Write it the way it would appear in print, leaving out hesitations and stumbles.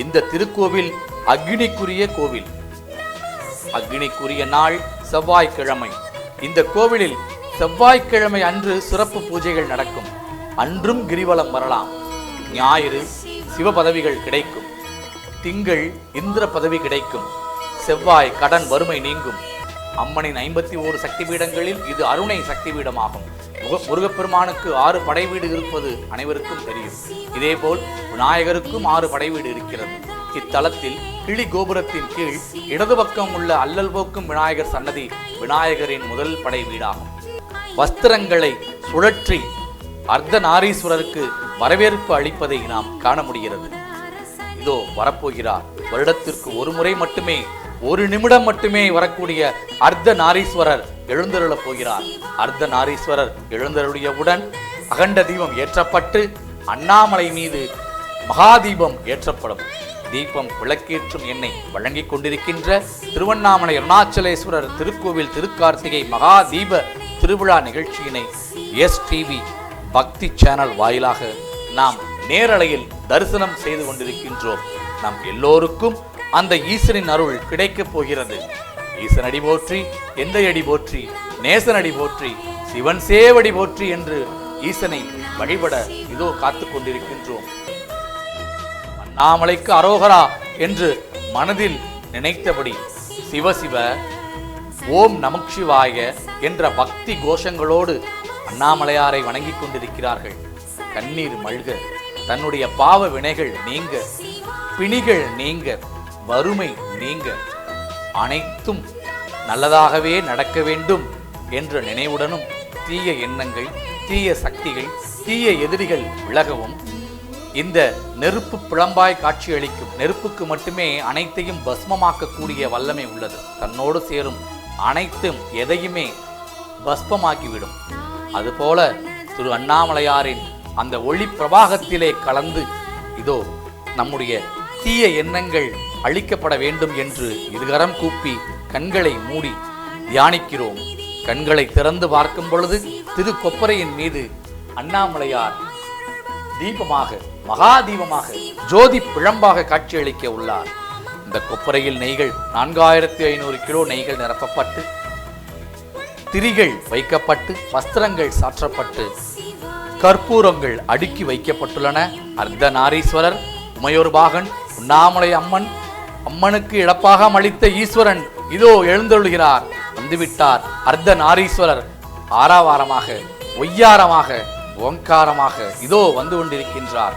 இந்த திருக்கோவில் அக்னிக்குரிய கோவில். அக்னிக்குரிய நாள் செவ்வாய்க்கிழமை. இந்த கோவிலில் செவ்வாய்க்கிழமை அன்று சிறப்பு பூஜைகள் நடக்கும். அன்றும் கிரிவலம் வரலாம். ஞாயிறு சிவ பதவிகள் கிடைக்கும். திங்கள் இந்திர பதவி கிடைக்கும். செவ்வாய் கடன் வறுமை நீங்கும். அம்மனின் 51 சக்தி பீடங்களில் இது அருணை சக்தி பீடமாகும். முருகப்பெருமானுக்கு 6 படை வீடு இருப்பது அனைவருக்கும் தெரியும். இதேபோல் விநாயகருக்கும் 6 படை வீடு இருக்கிறது. இத்தலத்தில் கிளி கோபுரத்தின் கீழ் இடது பக்கம் உள்ள அல்லல் போக்கும் விநாயகர் சன்னதி விநாயகரின் முதல் படை வீடாகும். வஸ்திரங்களை சுழற்றி அர்த்தநாரீஸ்வரருக்கு வரவேற்பு அளிப்பதை நாம் காண முடிகிறது. இதோ வரப்போகிறார். வருடத்திற்கு ஒரு முறை மட்டுமே, ஒரு நிமிடம் மட்டுமே வரக்கூடிய அர்த்தநாரீஸ்வரர் எழுந்தருளப் போகிறார். அர்த்தநாரீஸ்வரர் எழுந்தருளியவுடன் அகண்ட தீபம் ஏற்றப்பட்டு அண்ணாமலை மீது மகாதீபம் ஏற்றப்படும். தீபம் விளக்கேற்றும் எண்ணெய் வழங்கிக் கொண்டிருக்கின்ற திருவண்ணாமலை அருணாச்சலேஸ்வரர் திருக்கோவில் திருக்கார்த்திகை மகாதீப திருவிழா நிகழ்ச்சியினை STV பக்தி சேனல் வாயிலாக நாம் நேரலையில் தரிசனம் செய்து கொண்டிருக்கின்றோம். நம் எல்லோருக்கும் அந்த ஈசனின் அருள் கிடைக்கப் போகிறது. ஈசனடி போற்றி, எந்தையடி போற்றி, நேசனடி போற்றி, சிவன் சேவடி போற்றி என்று ஈசனை வழிபட இதோ காத்து கொண்டிருக்கின்றோம். அண்ணாமலைக்கு அரோகரா என்று மனதில் நினைத்தபடி சிவசிவ ஓம் நமச்சிவாய என்ற பக்தி கோஷங்களோடு அண்ணாமலையாரை வணங்கிக் கொண்டிருக்கிறார்கள். கண்ணீர் மல்க, தன்னுடைய பாவ வினைகள் நீங்க, பிணிகள் நீங்க, வறுமை நீங்க, அனைத்தும் நல்லதாகவே நடக்க வேண்டும் என்ற நினைவுடனும் தீய எண்ணங்கள், தீய சக்திகள், தீய எதிரிகள் விலகவும் இந்த நெருப்பு பிளம்பாய் காட்சியளிக்கும். நெருப்புக்கு மட்டுமே அனைத்தையும் பஸ்மமாக்கக்கூடிய வல்லமை உள்ளது. தன்னோடு சேரும் அனைத்தும் எதையுமே பஸ்பமாக்கிவிடும். அதுபோல திரு அண்ணாமலையாரின் அந்த ஒளி பிரவாகத்திலே கலந்து இதோ நம்முடைய தீய எண்ணங்கள் அழிக்கப்பட வேண்டும் என்று இருகரம் கூப்பி கண்களை மூடி தியானிக்கிறோம். கண்களை திறந்து பார்க்கும் பொழுது திரு கொப்பரையின் மீது அண்ணாமலையார் தீபமாக, மகாதீபமாக, ஜோதி பிழம்பாக காட்சியளிக்க உள்ளார். இந்த கொப்பரையில் நெய்கள் 4500 கிலோ நெய்கள் நிரப்பப்பட்டு, திரிகள் வைக்கப்பட்டு, வஸ்திரங்கள் சாற்றப்பட்டு, கற்பூரங்கள் அடுக்கி வைக்கப்பட்டுள்ளன. அர்த்தநாரீஸ்வரர், உமையொருபாகன், உண்ணாமலை அம்மன், அம்மனுக்கு இழப்பாக அளித்த ஈஸ்வரன் இதோ எழுந்தருளுகிறார். வந்துவிட்டார் அர்த்தநாரீஸ்வரர். ஆராவாரமாக, ஒய்யாரமாக, ஓங்காரமாக இதோ வந்து கொண்டிருக்கின்றார்.